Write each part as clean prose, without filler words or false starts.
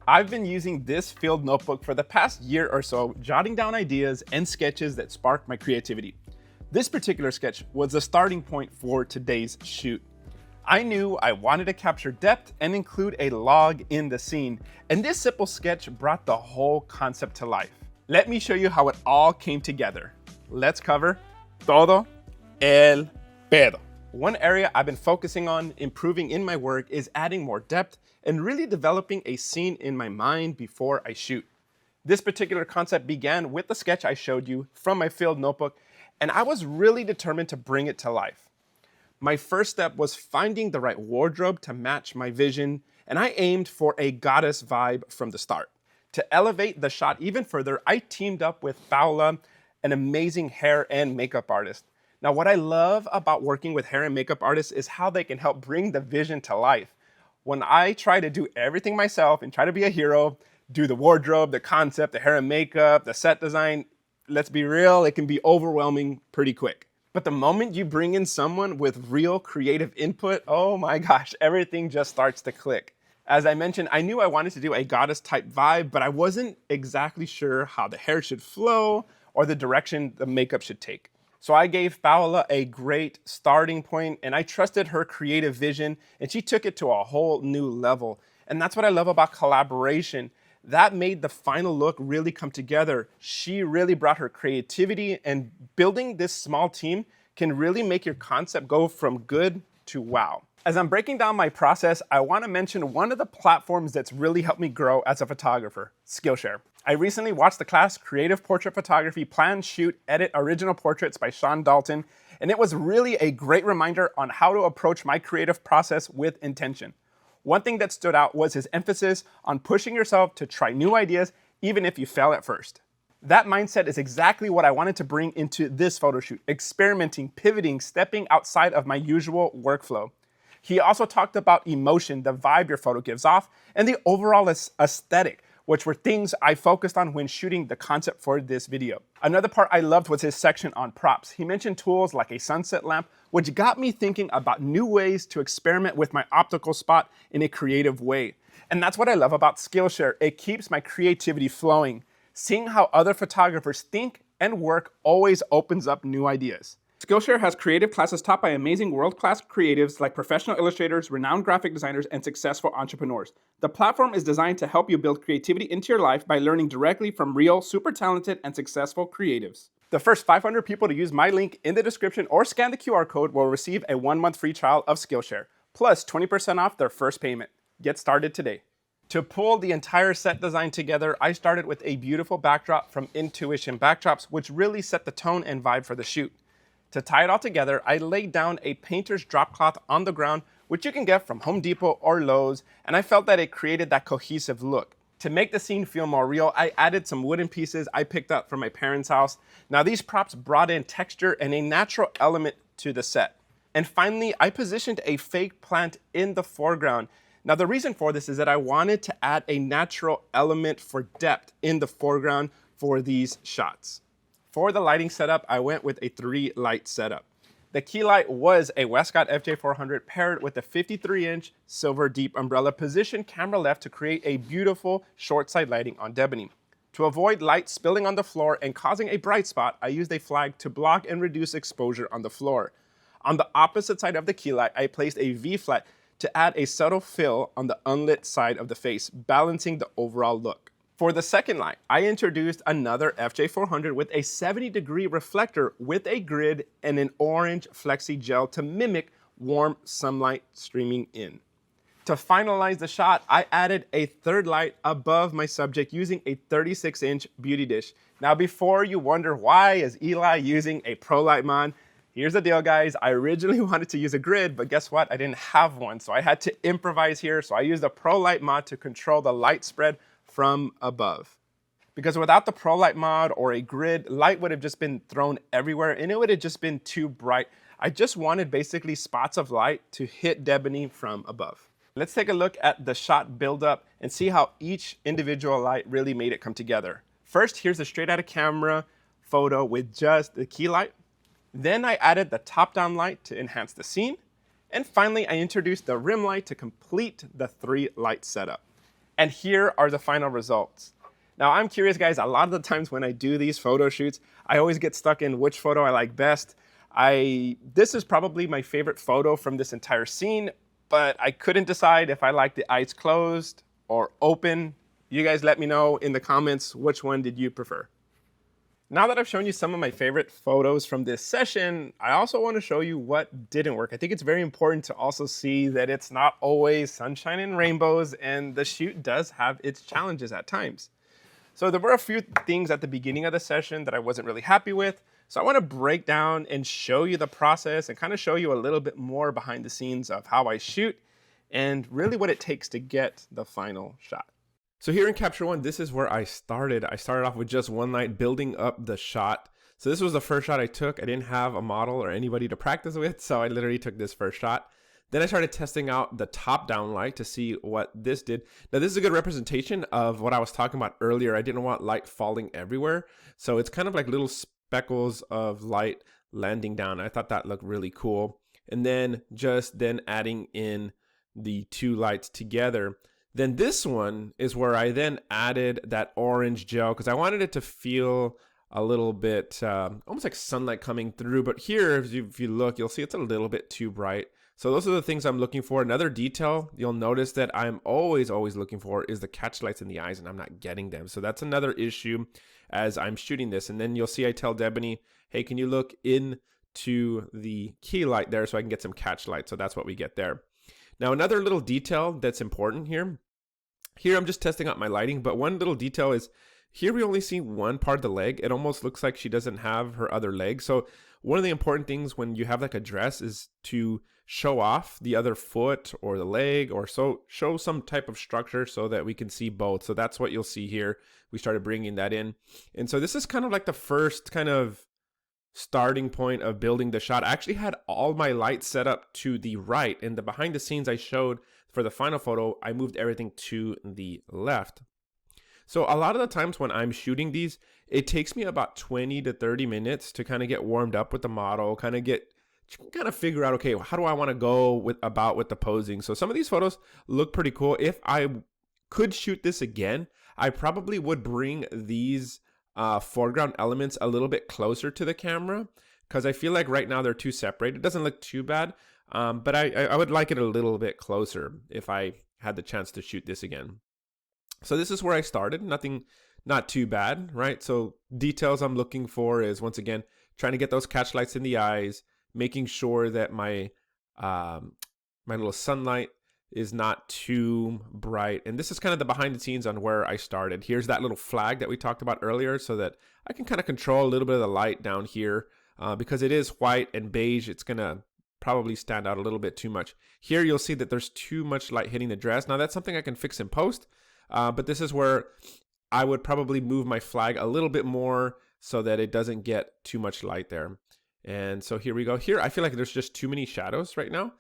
I've been using this field notebook for the past year or so, jotting down ideas and sketches that sparked my creativity. This particular sketch was the starting point for today's shoot. I knew I wanted to capture depth and include a log in the scene, and this simple sketch brought the whole concept to life. Let me show you how it all came together. Let's cover todo el pedo. One area I've been focusing on improving in my work is adding more depth and really developing a scene in my mind before I shoot. This particular concept began with the sketch I showed you from my field notebook, and I was really determined to bring it to life. My first step was finding the right wardrobe to match my vision, and I aimed for a goddess vibe from the start. To elevate the shot even further, I teamed up with Paula, an amazing hair and makeup artist. Now, what I love about working with hair and makeup artists is how they can help bring the vision to life. When I try to do everything myself and try to be a hero, do the wardrobe, the concept, the hair and makeup, the set design, let's be real, it can be overwhelming pretty quick. But the moment you bring in someone with real creative input, oh my gosh, everything just starts to click. As I mentioned, I knew I wanted to do a goddess type vibe, but I wasn't exactly sure how the hair should flow or the direction the makeup should take. So I gave Paola a great starting point, and I trusted her creative vision, and she took it to a whole new level. And that's what I love about collaboration. That made the final look really come together. She really brought her creativity, and building this small team can really make your concept go from good to wow. As I'm breaking down my process, I want to mention one of the platforms that's really helped me grow as a photographer, Skillshare. I recently watched the class Creative Portrait Photography Plan, Shoot, Edit Original Portraits by Sean Dalton, and it was really a great reminder on how to approach my creative process with intention. One thing that stood out was his emphasis on pushing yourself to try new ideas, even if you fail at first. That mindset is exactly what I wanted to bring into this photo shoot, experimenting, pivoting, stepping outside of my usual workflow. He also talked about emotion, the vibe your photo gives off, and the overall aesthetic, which were things I focused on when shooting the concept for this video. Another part I loved was his section on props. He mentioned tools like a sunset lamp, which got me thinking about new ways to experiment with my optical spot in a creative way. And that's what I love about Skillshare. It keeps my creativity flowing. Seeing how other photographers think and work always opens up new ideas. Skillshare has creative classes taught by amazing world-class creatives like professional illustrators, renowned graphic designers, and successful entrepreneurs. The platform is designed to help you build creativity into your life by learning directly from real, super talented, and successful creatives. The first 500 people to use my link in the description or scan the QR code will receive a 1-month free trial of Skillshare, plus 20% off their first payment. Get started today. To pull the entire set design together, I started with a beautiful backdrop from Intuition Backdrops, which really set the tone and vibe for the shoot. To tie it all together, I laid down a painter's drop cloth on the ground, which you can get from Home Depot or Lowe's, and I felt that it created that cohesive look. To make the scene feel more real, I added some wooden pieces I picked up from my parents' house. Now these props brought in texture and a natural element to the set. And finally, I positioned a fake plant in the foreground. Now the reason for this is that I wanted to add a natural element for depth in the foreground for these shots. For the lighting setup, I went with a 3-light setup. The key light was a Westcott FJ400 paired with a 53-inch silver deep umbrella positioned camera left to create a beautiful short side lighting on deboning. To avoid light spilling on the floor and causing a bright spot, I used a flag to block and reduce exposure on the floor. On the opposite side of the key light, I placed a V-flat to add a subtle fill on the unlit side of the face, balancing the overall look. For the second light, I introduced another FJ400 with a 70-degree reflector with a grid and an orange Flexi gel to mimic warm sunlight streaming in. To finalize the shot, I added a third light above my subject using a 36-inch beauty dish. Now before you wonder why is Eli using a Pro Light mod, here's the deal guys, I originally wanted to use a grid, but guess what, I didn't have one, so I had to improvise here. So I used the Pro Light mod to control the light spread from above. Because without the Pro Light mod or a grid, light would have just been thrown everywhere and it would have just been too bright. I just wanted basically spots of light to hit deboning from above. Let's take a look at the shot buildup and see how each individual light really made it come together. First, here's a straight out of camera photo with just the key light. Then I added the top-down light to enhance the scene. And finally, I introduced the rim light to complete the 3-light setup. And here are the final results. Now I'm curious, guys, a lot of the times when I do these photo shoots, I always get stuck in which photo I like best. This is probably my favorite photo from this entire scene, but I couldn't decide if I like the eyes closed or open. You guys let me know in the comments, which one did you prefer? Now that I've shown you some of my favorite photos from this session, I also want to show you what didn't work. I think it's very important to also see that it's not always sunshine and rainbows, and the shoot does have its challenges at times. So there were a few things at the beginning of the session that I wasn't really happy with. So I want to break down and show you the process and kind of show you a little bit more behind the scenes of how I shoot and really what it takes to get the final shot. So here in Capture One, this is where I started. I started off with just one light, building up the shot. So this was the first shot I took. I didn't have a model or anybody to practice with, so I literally took this first shot. Then I started testing out the top-down light to see what this did. Now this is a good representation of what I was talking about earlier. I didn't want light falling everywhere. So it's kind of like little speckles of light landing down. I thought that looked really cool. And then adding in the two lights together. Then this one is where I then added that orange gel because I wanted it to feel a little bit almost like sunlight coming through. But here, if you look, you'll see it's a little bit too bright. So those are the things I'm looking for. Another detail you'll notice that I'm always looking for is the catch lights in the eyes, and I'm not getting them. So that's another issue as I'm shooting this. And then you'll see I tell Debony, hey, can you look into the key light there so I can get some catch light? So that's what we get there. Now, another little detail that's important here I'm just testing out my lighting, but one little detail is here we only see one part of the leg. It almost looks like she doesn't have her other leg. So one of the important things when you have like a dress is to show off the other foot or the leg or so show some type of structure so that we can see both. So that's what you'll see here. We started bringing that in. And so this is kind of like the first kind of starting point of building the shot. I actually had all my lights set up to the right, and the behind the scenes I showed for the final photo, I moved everything to the left. So a lot of the times when I'm shooting these, it takes me about 20 to 30 minutes to kind of get warmed up with the model, kind of figure out, okay, how do I want to go with the posing? So some of these photos look pretty cool. If I could shoot this again, I probably would bring these foreground elements a little bit closer to the camera because I feel like right now they're too separated. It doesn't look too bad, but I would like it a little bit closer if I had the chance to shoot this again. So this is where I started. Not too bad, right? So details I'm looking for is, once again, trying to get those catch lights in the eyes, making sure that my little sunlight is not too bright. And this is kind of the behind the scenes on where I started. Here's that little flag that we talked about earlier so that I can kind of control a little bit of the light down here because it is white and beige. It's going to probably stand out a little bit too much. Here you'll see that there's too much light hitting the dress. Now that's something I can fix in post, but this is where I would probably move my flag a little bit more so that it doesn't get too much light there. And so here we go. Here I feel like there's just too many shadows right now.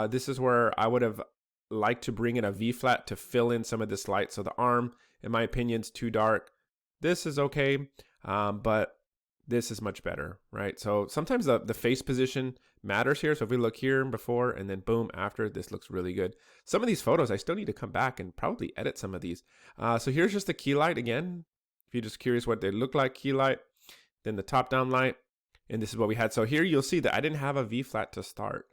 This is where I would have liked to bring in a V-flat to fill in some of this light. So the arm, in my opinion, is too dark. This is okay, but this is much better, right? So sometimes the face position matters here. So if we look here before and then boom, after, this looks really good. Some of these photos, I still need to come back and probably edit some of these. So here's just the key light again. If you're just curious what they look like, key light, then the top-down light, and this is what we had. So here you'll see that I didn't have a V-flat to start.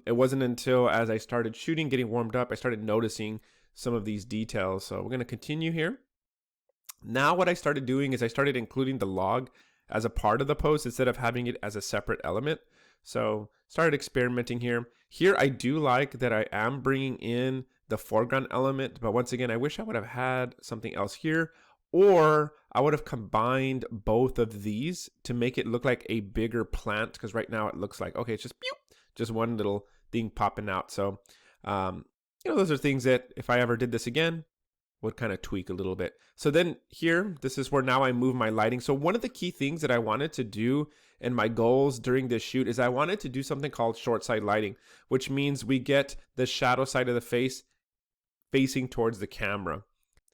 It wasn't until as I started shooting, getting warmed up, I started noticing some of these details. So we're going to continue here. Now what I started doing is I started including the log as a part of the post instead of having it as a separate element. So started experimenting here. Here I do like that I am bringing in the foreground element, but once again, I wish I would have had something else here, or I would have combined both of these to make it look like a bigger plant, because right now it looks like, okay, it's just one little thing popping out. So, those are things that if I ever did this again, would kind of tweak a little bit. So then here, this is where now I move my lighting. So one of the key things that I wanted to do and my goals during this shoot is I wanted to do something called short side lighting, which means we get the shadow side of the face facing towards the camera.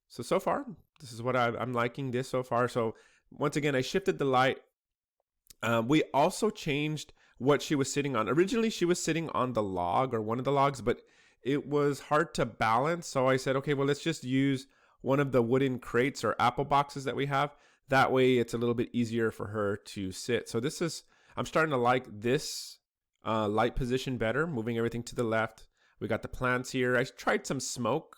So far, this is what I'm liking this so far. So once again, I shifted the light. We also changed what she was sitting on. Originally, she was sitting on the log or one of the logs, but it was hard to balance. So I said, okay, well, let's just use one of the wooden crates or apple boxes that we have. That way it's a little bit easier for her to sit. So this is, I'm starting to like this light position better, moving everything to the left. We got the plants here. I tried some smoke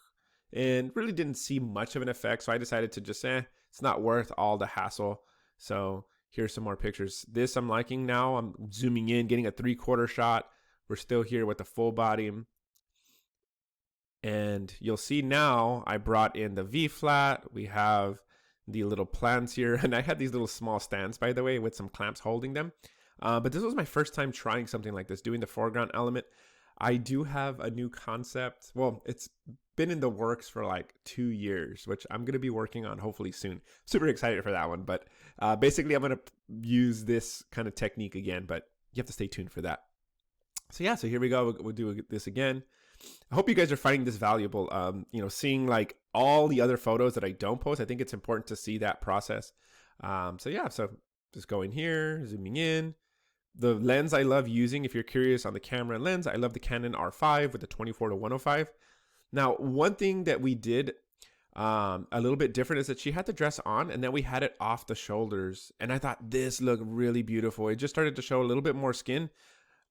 and really didn't see much of an effect. So I decided to just, it's not worth all the hassle. So here's some more pictures. This I'm liking now. I'm zooming in, getting a 3/4 shot. We're still here with the full body. And you'll see now I brought in the V flat. We have the little plants here. And I had these little small stands, by the way, with some clamps holding them. But this was my first time trying something like this, doing the foreground element. I do have a new concept. Well, it's been in the works for like 2 years, which I'm going to be working on hopefully soon. Super excited for that one. But basically, I'm going to use this kind of technique again, but you have to stay tuned for that. So yeah, so here we go. We'll do this again. I hope you guys are finding this valuable. Seeing like all the other photos that I don't post, I think it's important to see that process. So yeah, so just going here, zooming in. The lens I love using, if you're curious on the camera lens, I love the Canon R5 with the 24-105. Now, one thing that we did a little bit different is that she had the dress on and then we had it off the shoulders. And I thought this looked really beautiful. It just started to show a little bit more skin.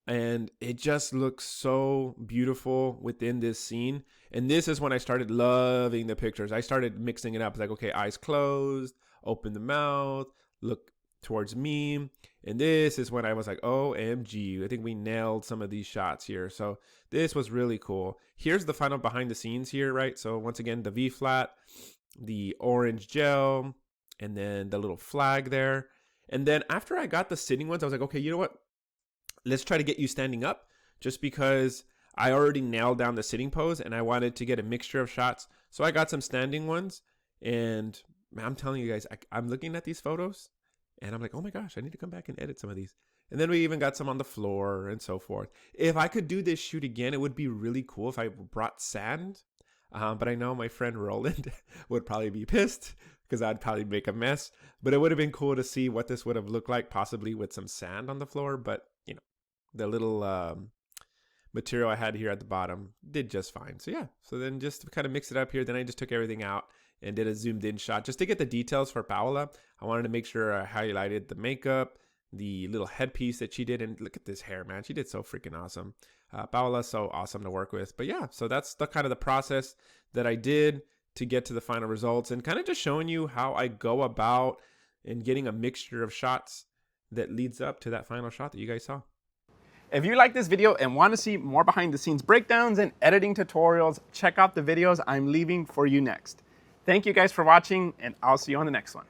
And it just looks so beautiful within this scene. And this is when I started loving the pictures. I started mixing it up. It's like, okay, eyes closed, open the mouth, look towards me. And this is when I was like, OMG, I think we nailed some of these shots here. So this was really cool. Here's the final behind the scenes here, right? So once again, the V flat, the orange gel, and then the little flag there. And then after I got the sitting ones, I was like, okay, you know what? Let's try to get you standing up, just because I already nailed down the sitting pose and I wanted to get a mixture of shots. So I got some standing ones, and man, I'm telling you guys, I'm looking at these photos and I'm like, oh my gosh, I need to come back and edit some of these. And then we even got some on the floor and so forth. If I could do this shoot again, it would be really cool if I brought sand. But I know my friend Roland would probably be pissed because I'd probably make a mess. But it would have been cool to see what this would have looked like, possibly with some sand on the floor. But the little material I had here at the bottom did just fine. So yeah, so then just to kind of mix it up here, then I just took everything out and did a zoomed in shot just to get the details for Paola. I wanted to make sure I highlighted the makeup, the little headpiece that she did, and look at this hair, man. She did so freaking awesome. Paola's so awesome to work with. But yeah, so that's the kind of the process that I did to get to the final results, and kind of just showing you how I go about and getting a mixture of shots that leads up to that final shot that you guys saw. If you like this video and want to see more behind the scenes breakdowns and editing tutorials, check out the videos I'm leaving for you next. Thank you guys for watching, and I'll see you on the next one.